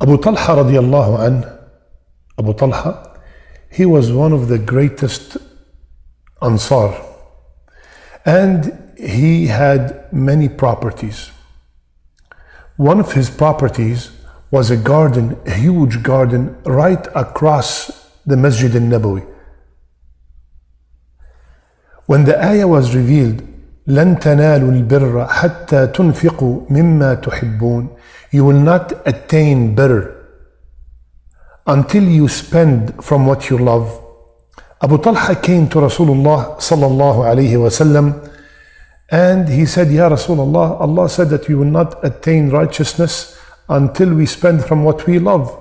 Abu Talha radiallahu anh, Abu Talha, he was one of the greatest Ansar. And he had many properties. One of his properties was a garden, a huge garden, right across the Masjid al-Nabawi. When the ayah was revealed, لَن تَنَالُوا الْبِرَّ حَتَّى تُنْفِقُوا مِمَّا تُحِبُّونَ, you will not attain better until you spend from what you love. Abu Talha came to Rasulullah sallallahu alayhi wa sallam, and he said, Ya Rasulullah, Allah said that we will not attain righteousness until we spend from what we love.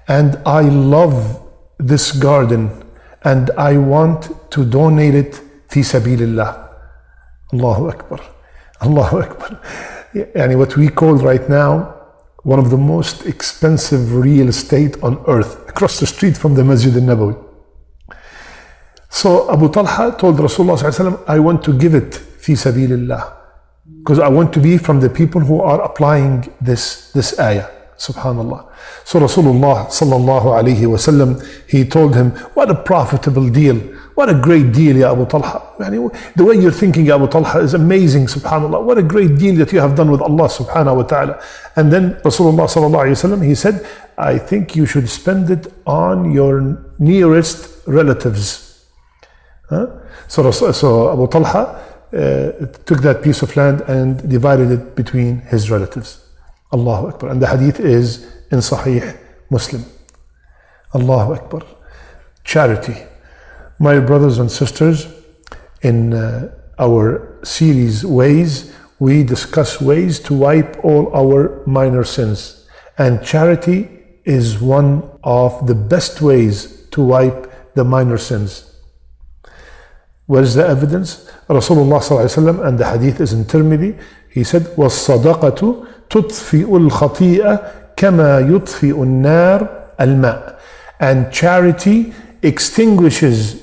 And I love this garden and I want to donate it fi sabilillah. Allahu Akbar. Allahu Akbar. Yani what we call right now one of the most expensive real estate on earth, across the street from the Masjid al-Nabawi. So Abu Talha told Rasulullah sallallahu alaihi wasallam, I want to give it fi sabilillah, because I want to be from the people who are applying this ayah. Subhanallah. So Rasulullah sallallahu alayhi wasallam, he told him, what a profitable deal. What a great deal, Ya Abu Talha. The way you're thinking, Abu Talha, is amazing, subhanallah. What a great deal that you have done with Allah subhanahu wa ta'ala. And then Rasulullah sallallahu alayhi wasallam, he said, I think you should spend it on your nearest relatives. So Abu Talha took that piece of land and divided it between his relatives. Allahu Akbar. And the hadith is in Sahih Muslim. Allahu Akbar. Charity. My brothers and sisters, in our series Ways, we discuss ways to wipe all our minor sins. And charity is one of the best ways to wipe the minor sins. Where is the evidence? Rasulullah sallallahu alaihi wasallam, and the hadith is in Tirmidhi, he said, وَالصَّدَقَةُ تُطْفِئُ الْخَطِيئَ كَمَا يُطْفِئُ النَّارِ الْمَاءِ. And charity extinguishes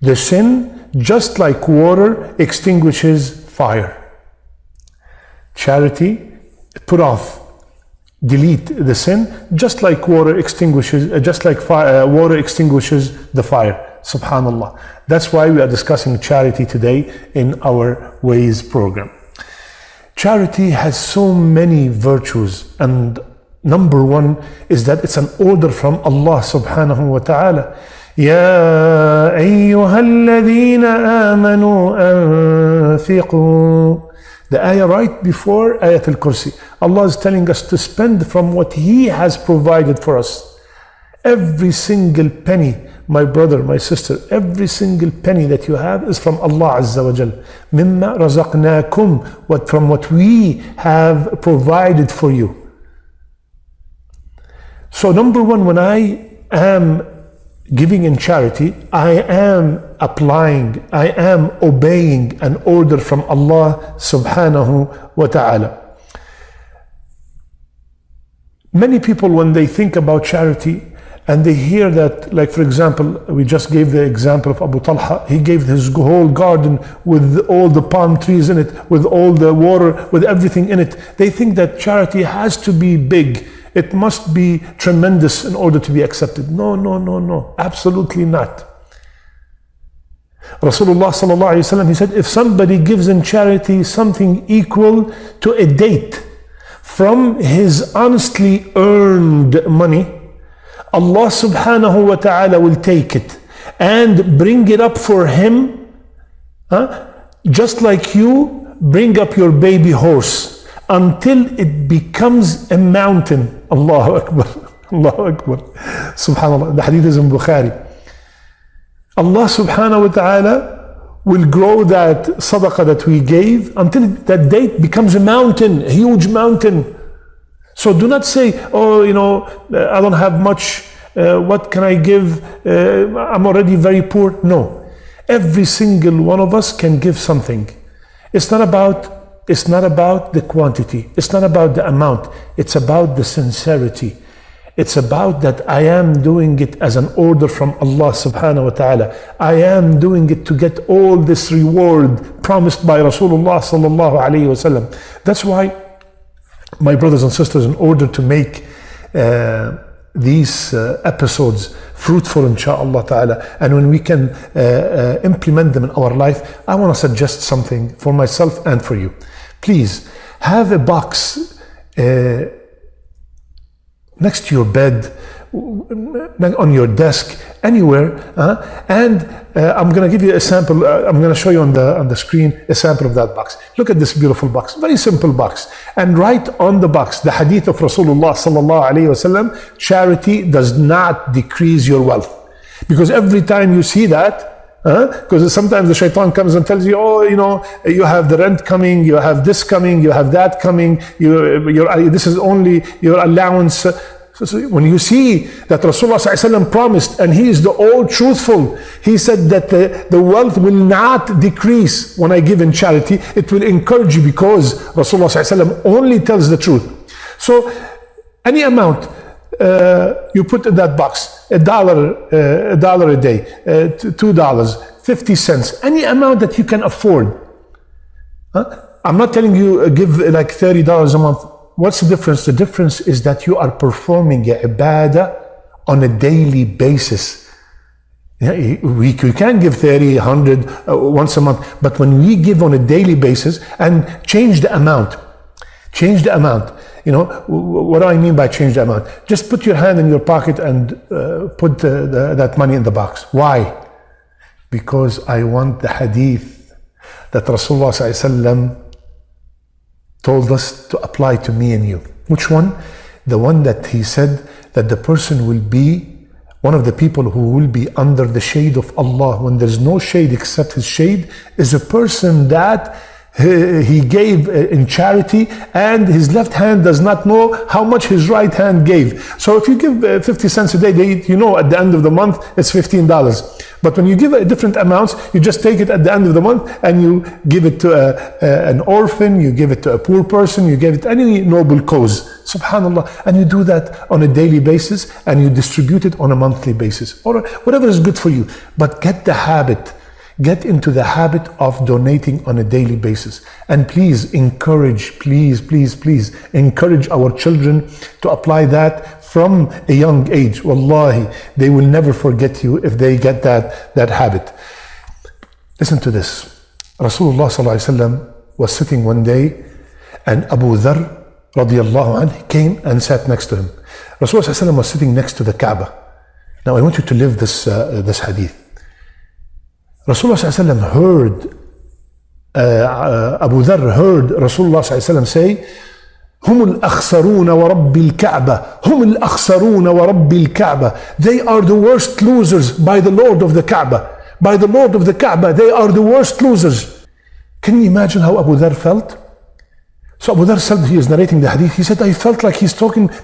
the sin just like water extinguishes fire. Charity put off, delete the sin just like water extinguishes, water extinguishes the fire. Subhanallah. That's why we are discussing charity today in our Ways program. Charity has so many virtues, and number one is that it's an order from Allah subhanahu wa ta'ala. Ya ayyuhalladhina amanu anfiqu. The ayah right before Ayat al-Kursi. Allah is telling us to spend from what He has provided for us. Every single penny, my brother, my sister, every single penny that you have is from Allah Azza wa Jal. Mimma razaqnakum, from what we have provided for you. So number one, when I am giving in charity, I am applying, I am obeying an order from Allah subhanahu wa ta'ala. Many people, when they think about charity, and they hear that, like for example, we just gave the example of Abu Talha, he gave his whole garden with all the palm trees in it, with all the water, with everything in it. They think that charity has to be big. It must be tremendous in order to be accepted. No, absolutely not. Rasulullah sallallahu alaihi wasallam, he said, if somebody gives in charity something equal to a date from his honestly earned money, Allah subhanahu wa ta'ala will take it and bring it up for him, just like you bring up your baby horse, until it becomes a mountain. Allahu Akbar. Allahu Akbar. Subhanallah. The hadith is in Bukhari. Allah subhanahu wa ta'ala will grow that sadaqah that we gave until that date becomes a mountain, a huge mountain. So do not say, I don't have much, what can I give? I'm already very poor. No. Every single one of us can give something. It's not about the quantity. It's not about the amount. It's about the sincerity. It's about that I am doing it as an order from Allah subhanahu wa ta'ala. I am doing it to get all this reward promised by Rasulullah sallallahu alayhi wa sallam. That's why My brothers and sisters, in order to make these episodes fruitful, inshaAllah ta'ala, and when we can implement them in our life, I want to suggest something for myself and for you. Please have a box next to your bed, on your desk, anywhere, and I'm going to give you a sample. I'm going to show you on the screen a sample of that box. Look at this beautiful box, very simple box, and write on the box the hadith of Rasulullah sallallahu alaihi wasallam: charity does not decrease your wealth. Because every time you see that, because sometimes the shaitan comes and tells you, oh, you have the rent coming, you have this coming, you have that coming, this is only your allowance. So when you see that Rasulullah ﷺ promised, and he is the all truthful, he said that the wealth will not decrease when I give in charity, it will encourage you, because Rasulullah ﷺ only tells the truth. So any amount you put in that box, $1 a day, $2, 50 cents, any amount that you can afford. I'm not telling you give like $30 a month. What's the difference? The difference is that you are performing a ibadah on a daily basis. We can give 30, 100 once a month, but when we give on a daily basis and change the amount. What do I mean by change the amount? Just put your hand in your pocket and put that money in the box. Why? Because I want the hadith that Rasulullah ﷺ told us to apply to me and you. Which one? The one that he said that the person will be one of the people who will be under the shade of Allah when there's no shade except his shade, is a person that he gave in charity and his left hand does not know how much his right hand gave. So if you give 50 cents a day, at the end of the month it's $15. But when you give different amounts, you just take it at the end of the month and you give it to an orphan, you give it to a poor person, you give it to any noble cause. Subhanallah. And you do that on a daily basis and you distribute it on a monthly basis, or whatever is good for you. But get into the habit of donating on a daily basis. And please encourage our children to apply that from a young age. Wallahi, they will never forget you if they get that habit. Listen to this. Rasulullah sallallahu alaihi wasallam was sitting one day and Abu Dharr radiallahu anhu came and sat next to him. Rasulullah sallallahu alaihi wasallam was sitting next to the Kaaba. Now I want you to live this hadith. Rasulullah ﷺ heard, Abu Dharr heard Rasulullah ﷺ say, هم الأخسرون ورب الكعبة هم الأخسرون ورب الكعبة. They are the worst losers by the Lord of the Kaaba. By the Lord of the Kaaba, they are the worst losers. Can you imagine how Abu Dharr felt? So Abu Dharr said, he is narrating the hadith, he said, I felt like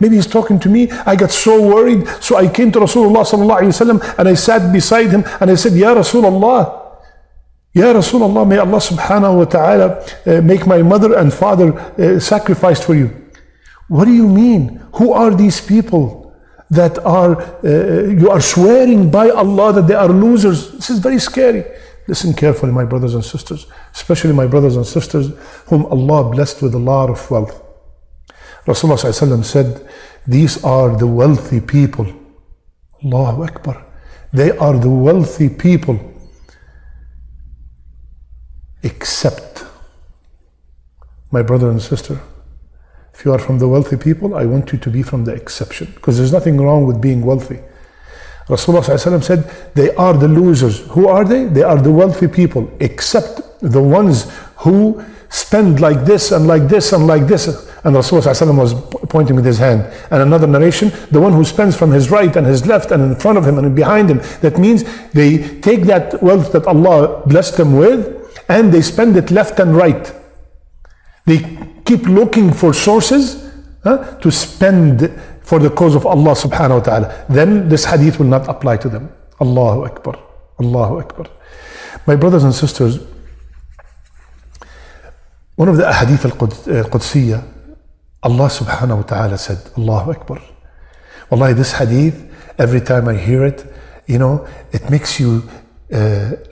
maybe he's talking to me. I got so worried. So I came to Rasulullah sallallahu alayhi wasallam and I sat beside him and I said, Ya Rasulullah, may Allah subhanahu wa ta'ala make my mother and father sacrificed for you. What do you mean? Who are these people that you are swearing by Allah that they are losers? This is very scary. Listen carefully, my brothers and sisters, especially my brothers and sisters whom Allah blessed with a lot of wealth. Rasulullah ﷺ said, these are the wealthy people. Allahu Akbar. They are the wealthy people. Except, my brother and sister, if you are from the wealthy people, I want you to be from the exception, because there's nothing wrong with being wealthy. Rasulullah ﷺ said, they are the losers. Who are they? They are the wealthy people, except the ones who spend like this and like this and like this. And Rasulullah ﷺ was pointing with his hand. And another narration, the one who spends from his right and his left and in front of him and behind him. That means they take that wealth that Allah blessed them with and they spend it left and right. They keep looking for sources to spend for the cause of Allah subhanahu wa ta'ala. Then this hadith will not apply to them. Allahu Akbar. Allahu Akbar. My brothers and sisters, one of the hadith al-Qudsiyya, Allah subhanahu wa ta'ala said, Allahu Akbar. Wallahi, this hadith, every time I hear it, it makes you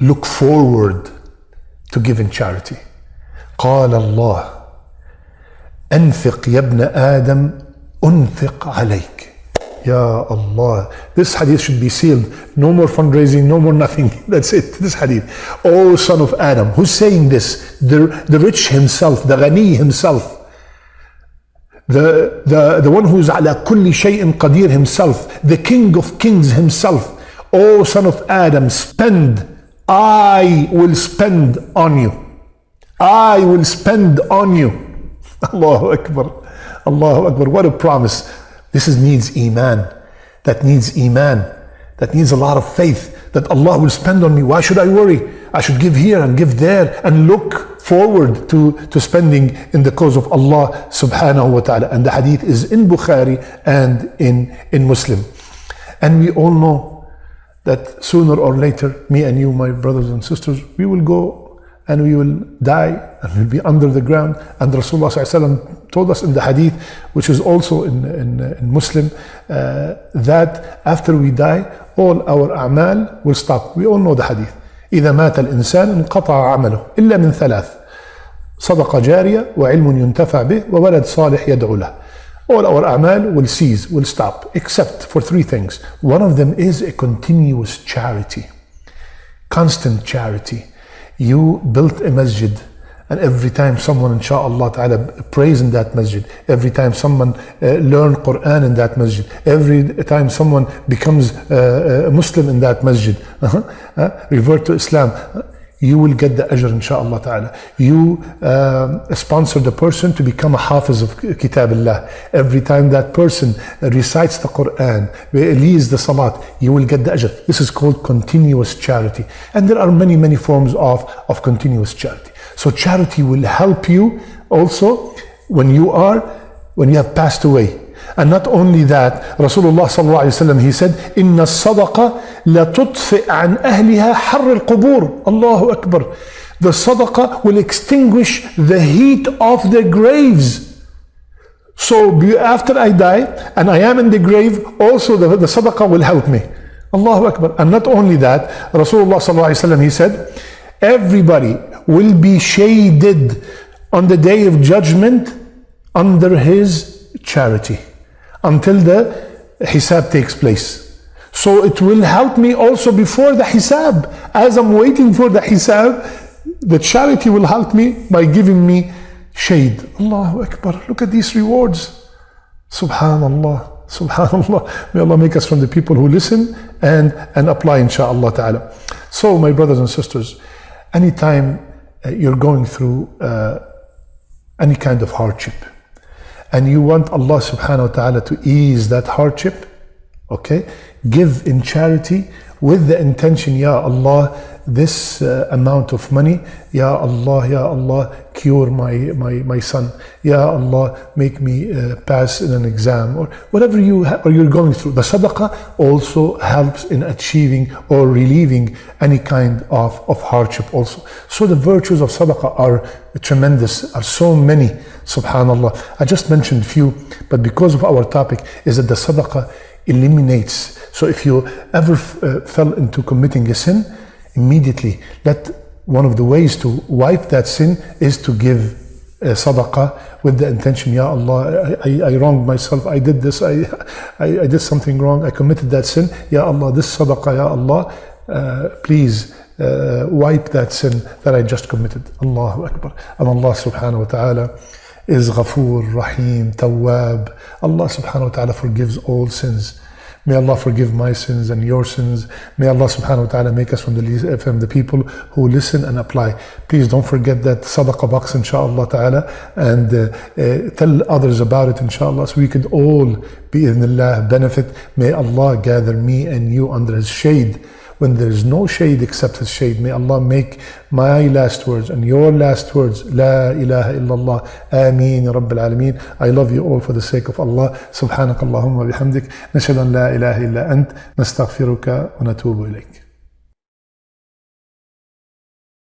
look forward to giving charity. قال الله أنفق يا ابن آدم أنفق عليك. Ya Allah. This hadith should be sealed. No more fundraising, no more nothing. That's it. This hadith. Oh son of Adam. Who's saying this? The rich himself, the Ghani himself. The one who's ala kulli shay'in qadir himself. The king of kings himself. Oh son of Adam, spend. I will spend on you. I will spend on you. Allahu Akbar. Allahu Akbar. What a promise. This needs iman. That needs iman. That needs a lot of faith that Allah will spend on me. Why should I worry? I should give here and give there and look forward to spending in the cause of Allah subhanahu wa ta'ala. And the hadith is in Bukhari and in Muslim. And we all know that sooner or later, me and you, my brothers and sisters, we will go and we will die and we'll be under the ground. And Rasulullah ﷺ told us in the hadith, which is also in Muslim, that after we die, all our a'mal will stop. We all know the hadith. إذا مات الإنسان انقطع عمله إلا من ثلاث صدقة جارية وعلم ينتفع به وولد صالح يدعو له. All our a'mal will cease, will stop, except for three things. One of them is a continuous charity, constant charity. You built a masjid, and every time someone, insha'Allah ta'ala, prays in that masjid, every time someone learn Quran in that masjid, every time someone becomes a Muslim in that masjid, revert to Islam, you will get the ajr, insha'Allah ta'ala. You sponsor the person to become a hafiz of Kitabillah. Every time that person recites the Quran, leads the salat, you will get the ajr. This is called continuous charity. And there are many, many forms of continuous charity. So charity will help you also when you have passed away. And not only that, Rasulullah sallallahu alayhi wa sallam, he said, إِنَّ الصَّدَقَةَ لَتُطْفِئْ عَنْ أَهْلِهَا حَرِّ الْقُبُورِ. Allahu Akbar. The sadaqah will extinguish the heat of the graves. So after I die and I am in the grave, also the sadaqah will help me. Allahu Akbar. And not only that, Rasulullah sallallahu alayhi wa sallam, he said, everybody will be shaded on the day of judgment under his charity until the hisab takes place. So it will help me also before the hisab. As I'm waiting for the hisab, the charity will help me by giving me shade. Allahu Akbar. Look at these rewards. Subhanallah. Subhanallah. May Allah make us from the people who listen and apply, insha'Allah ta'ala. So my brothers and sisters, anytime you're going through any kind of hardship, and you want Allah subhanahu wa ta'ala to ease that hardship, okay, give in charity with the intention, Ya Allah, this amount of money, Ya Allah, cure my son, Ya Allah, make me pass in an exam, or whatever you're going through. The sadaqah also helps in achieving or relieving any kind of hardship also. So the virtues of sadaqah are tremendous, are so many, subhanallah. I just mentioned few, but because of our topic is that the sadaqah eliminates. So if you ever fell into committing a sin, immediately one of the ways to wipe that sin is to give sadaqah with the intention, Ya Allah, I wronged myself, I did this, I did something wrong, I committed that sin, Ya Allah, this sadaqah, Ya Allah, please wipe that sin that I just committed. Allahu Akbar. And Allah subhanahu wa ta'ala is Ghafoor, Rahim, Tawwab. Allah subhanahu wa ta'ala forgives all sins. May Allah forgive my sins and your sins. May Allah subhanahu wa ta'ala make us from the people who listen and apply. Please don't forget that sadaqah box, insha'Allah ta'ala, and tell others about it, insha'Allah, so we could all, bi'idhnillah, benefit. May Allah gather me and you under His shade when there is no shade except His shade. May Allah make my last words and your last words La ilaha illallah. Ameen ya Rabbil Alameen. I love you all for the sake of Allah. Subhanakallahumma bihamdik. Nashhadu an la ilaha illa ant. Nastaghfiruka wa natubu ilayk.